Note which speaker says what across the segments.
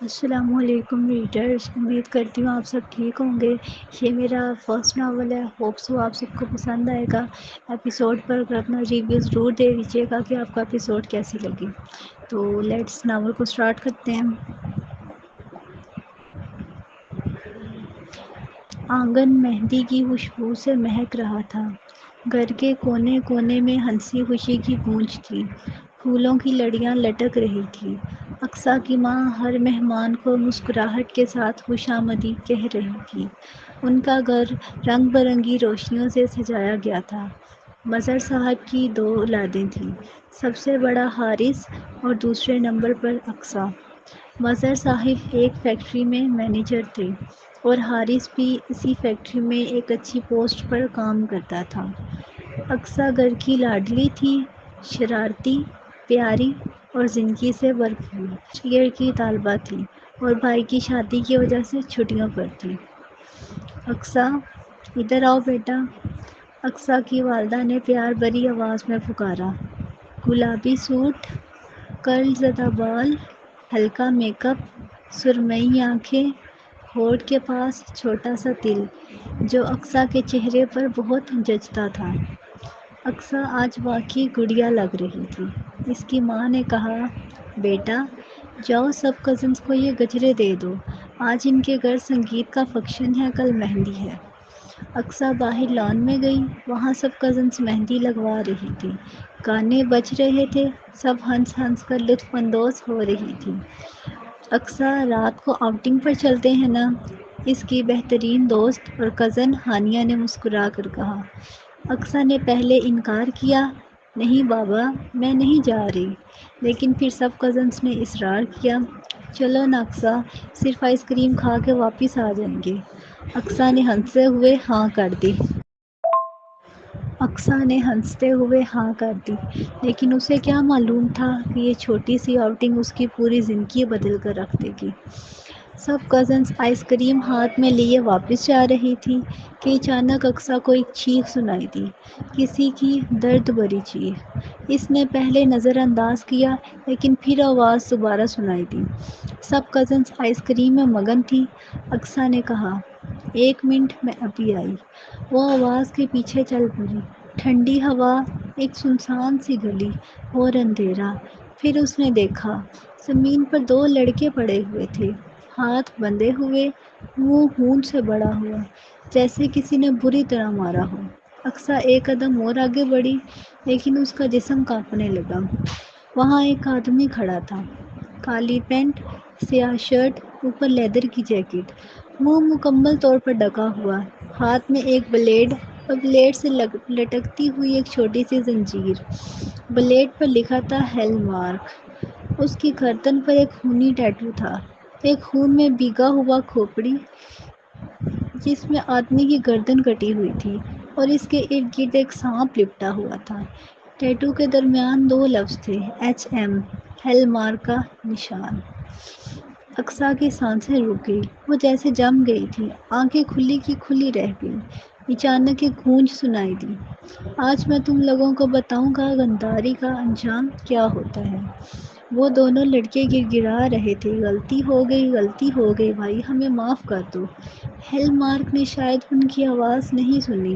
Speaker 1: السلام علیکم ریڈرز، امید کرتی ہوں آپ سب ٹھیک ہوں گے۔ یہ میرا فرسٹ ناول ہے، ہوپ سو آپ سب کو پسند آئے گا۔ ایپیسوڈ پر اپنا ریویو ضرور دے دیجیے گا کہ آپ کا ایپیسوڈ کیسی لگی۔ تو لیٹس ناول کو سٹارٹ کرتے ہیں۔ آنگن مہندی کی خوشبو سے مہک رہا تھا۔ گھر کے کونے کونے میں ہنسی خوشی کی گونج تھی۔ پھولوں کی لڑیاں لٹک رہی تھی۔ اقصیٰ کی ماں ہر مہمان کو مسکراہٹ کے ساتھ خوش آمدید کہہ رہی تھی۔ ان کا گھر رنگ برنگی روشنیوں سے سجایا گیا تھا۔ مظہر صاحب کی 2 اولادیں تھیں، سب سے بڑا حارث اور دوسرے نمبر پر اقصیٰ۔ مظہر صاحب ایک فیکٹری میں مینیجر تھے اور حارث بھی اسی فیکٹری میں ایک اچھی پوسٹ پر کام کرتا تھا۔ اقصیٰ گھر کی لاڈلی تھی، شرارتی، پیاری اور زندگی سے بھرپور۔ ایئر کی طالبہ تھی اور بھائی کی شادی کی وجہ سے چھٹیوں پر تھی۔ اقصیٰ، ادھر آؤ بیٹا، اقصیٰ کی والدہ نے پیار بھری آواز میں پکارا۔ گلابی سوٹ، کرل زدہ بال، ہلکا میک اپ، سرمئی آنکھیں، ہونٹ کے پاس چھوٹا سا تل جو اقصیٰ کے چہرے پر بہت جچتا تھا۔ اقصیٰ آج واقعی گڑیا لگ رہی تھی۔ اس کی ماں نے کہا، بیٹا جاؤ سب کزنز کو یہ گجرے دے دو، آج ان کے گھر سنگیت کا فنکشن ہے، کل مہندی ہے۔ اقصیٰ باہر لان میں گئی، وہاں سب کزنز مہندی لگوا رہی تھی، گانے بج رہے تھے، سب ہنس ہنس کر لطف اندوز ہو رہی تھی۔ اقصیٰ، رات کو آؤٹنگ پر چلتے ہیں نا؟ اس کی بہترین دوست اور کزن ہانیہ نے مسکرا کر کہا۔ اقصیٰ نے پہلے انکار کیا، نہیں بابا میں نہیں جا رہی، لیکن پھر سب کزنز نے اصرار کیا، چلو نا اقصیٰ، صرف آئس کریم کھا کے واپس آ جائیں گے۔ اقصیٰ نے ہنستے ہوئے ہاں کر دی۔ لیکن اسے کیا معلوم تھا کہ یہ چھوٹی سی آؤٹنگ اس کی پوری زندگی بدل کر رکھ دے گی۔ سب کزنز آئس کریم ہاتھ میں لیے واپس جا رہی تھی کہ اچانک اقصیٰ کو ایک چیخ سنائی دی، کسی کی درد بھری چیخ۔ اس نے پہلے نظر انداز کیا، لیکن پھر آواز دوبارہ سنائی دی۔ سب کزنز آئس کریم میں مگن تھی۔ اقصیٰ نے کہا، 1 منٹ میں ابھی آئی۔ وہ آواز کے پیچھے چل پڑی۔ ٹھنڈی ہوا، ایک سنسان سی گلی اور اندھیرا۔ پھر اس نے دیکھا، زمین پر 2 لڑکے پڑے ہوئے تھے، ہاتھ بندھے ہوئے، منہ خون سے بڑا ہوا، جیسے کسی نے بری طرح مارا ہو۔ اقصیٰ ایک قدم اور آگے بڑھی، لیکن اس کا جسم کانپنے لگا۔ وہاں ایک آدمی کھڑا تھا، کالی پینٹ، سیاہ شرٹ، اوپر لیدر کی جیکٹ، منہ مکمل طور پر ڈھکا ہوا، ہاتھ میں ایک بلیڈ اور بلیڈ سے لٹکتی ہوئی ایک چھوٹی سی زنجیر۔ بلیڈ پر لکھا تھا ہیل مارک۔ اس کی گردن پر ایک خونی ٹیٹو تھا، ایک خون میں بھیگا ہوا کھوپڑی جس میں آدمی کی گردن کٹی ہوئی تھی اور اس کے ارد گرد ایک سانپ لپٹا ہوا تھا۔ ٹیٹو کے درمیان 2 لفظ تھے، HM، ہیل مارک کا نشان۔ اقصیٰ کی سانسیں رک گئی، وہ جیسے جم گئی تھی، آنکھیں کھلی کی کھلی رہ گئی۔ اچانک ایک گونج سنائی دی، آج میں تم لوگوں کو بتاؤں گا غداری کا انجام کیا ہوتا ہے۔ وہ دونوں لڑکے گر گرا رہے تھے، غلطی ہو گئی بھائی، ہمیں معاف کر دو۔ ہیل مارک نے شاید ان کی آواز نہیں سنی،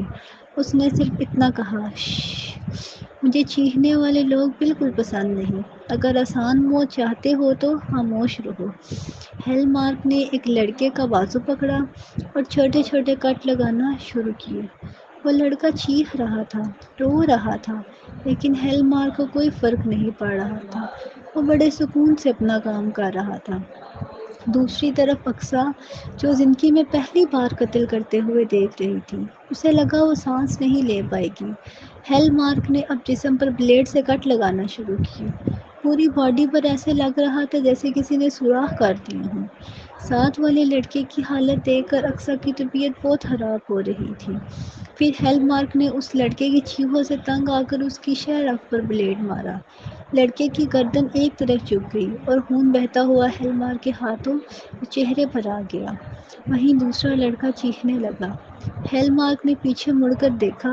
Speaker 1: اس نے صرف اتنا کہا، شش، مجھے چیخنے والے لوگ بالکل پسند نہیں، اگر آسان موت چاہتے ہو تو خاموش رہو۔ ہیل مارک نے ایک لڑکے کا بازو پکڑا اور چھوٹے چھوٹے کٹ لگانا شروع کیے۔ وہ لڑکا چیخ رہا تھا، رو رہا تھا، لیکن ہیل مارک کو کوئی فرق نہیں پڑ رہا تھا، وہ بڑے سکون سے اپنا کام کر رہا تھا۔ دوسری طرف اقصیٰ، جو زندگی میں پہلی بار قتل کرتے ہوئے دیکھ رہی تھی، اسے لگا وہ سانس نہیں لے پائے گی۔ ہیل مارک نے اب جسم پر بلیڈ سے کٹ لگانا شروع کیے، پوری باڈی پر ایسے لگ رہا تھا جیسے کسی نے سوراخ کر دیے ہوں۔ ساتھ والے لڑکے کی حالت دیکھ کر اقصیٰ کی طبیعت بہت خراب ہو رہی تھی۔ پھر ہیل مارک نے اس لڑکے کی چیخوں سے تنگ آ کر اس کی شہرخ پر بلیڈ مارا۔ لڑکے کی گردن ایک طرف جھک گئی اور خون بہتا ہوا ہیلمار کے ہاتھوں چہرے پر آ گیا۔ وہیں دوسرا لڑکا چیخنے لگا۔ ہیلمارک نے پیچھے مڑ کر دیکھا،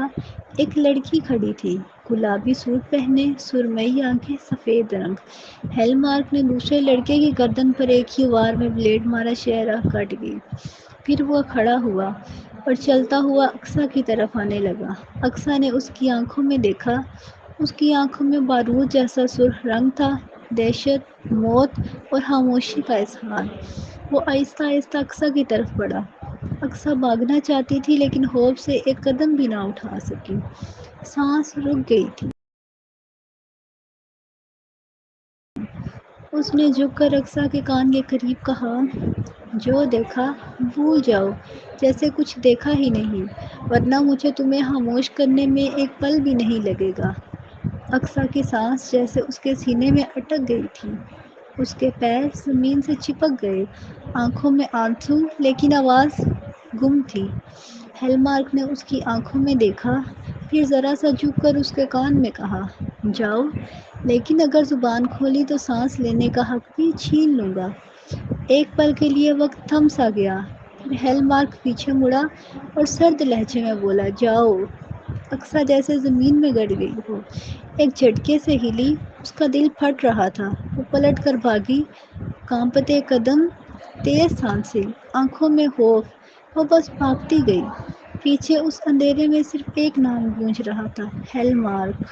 Speaker 1: ایک لڑکی کھڑی تھی، گلابی سوٹ پہنے، سرمئی آنکھیں، سفید رنگ۔ ہیلمارک نے دوسرے لڑکے کی گردن پر ایک ہی وار میں بلیڈ مارا، چہرہ کٹ گئی۔ پھر وہ کھڑا ہوا اور چلتا ہوا اقصیٰ کی طرف آنے لگا۔ اقصیٰ نے اس کی آنکھوں میں دیکھا، اس کی آنکھوں میں بارود جیسا سرخ رنگ تھا، دہشت، موت اور خاموشی کا اظہار۔ وہ آہستہ آہستہ اقصیٰ کی طرف بڑھا۔ اقصیٰ بھاگنا چاہتی تھی لیکن خوف سے ایک قدم بھی نہ اٹھا سکی۔ سانس رک گئی تھی۔ اس نے جھک کر اقصیٰ کے کان کے قریب کہا، جو دیکھا بھول جاؤ، جیسے کچھ دیکھا ہی نہیں، ورنہ مجھے تمہیں خاموش کرنے میں ایک پل بھی نہیں لگے گا۔ اقصیٰ کی سانس جیسے اس کے سینے میں اٹک گئی تھی۔ اس کے پیر زمین سے چپک گئے، آنکھوں میں آنسو لیکن آواز گم تھی۔ ہیلمارک نے اس کی آنکھوں میں دیکھا، پھر ذرا سا جھک کر اس کے کان میں کہا، جاؤ، لیکن اگر زبان کھولی تو سانس لینے کا حق بھی چھین لوں گا۔ ایک پل کے لیے وقت تھم سا گیا، پھر ہیلمارک پیچھے مڑا اور سرد لہجے میں بولا، جاؤ۔ اقصیٰ جیسے زمین میں گڑ گئی ہو، ایک جھٹکے سے ہلی، اس کا دل پھٹ رہا تھا۔ وہ پلٹ کر بھاگی، کانپتے قدم، تیز سانسیں، آنکھوں میں خوف۔ وہ بس بھاگتی گئی۔ پیچھے اس اندھیرے میں صرف ایک نام گونج رہا تھا، ہیلمارک۔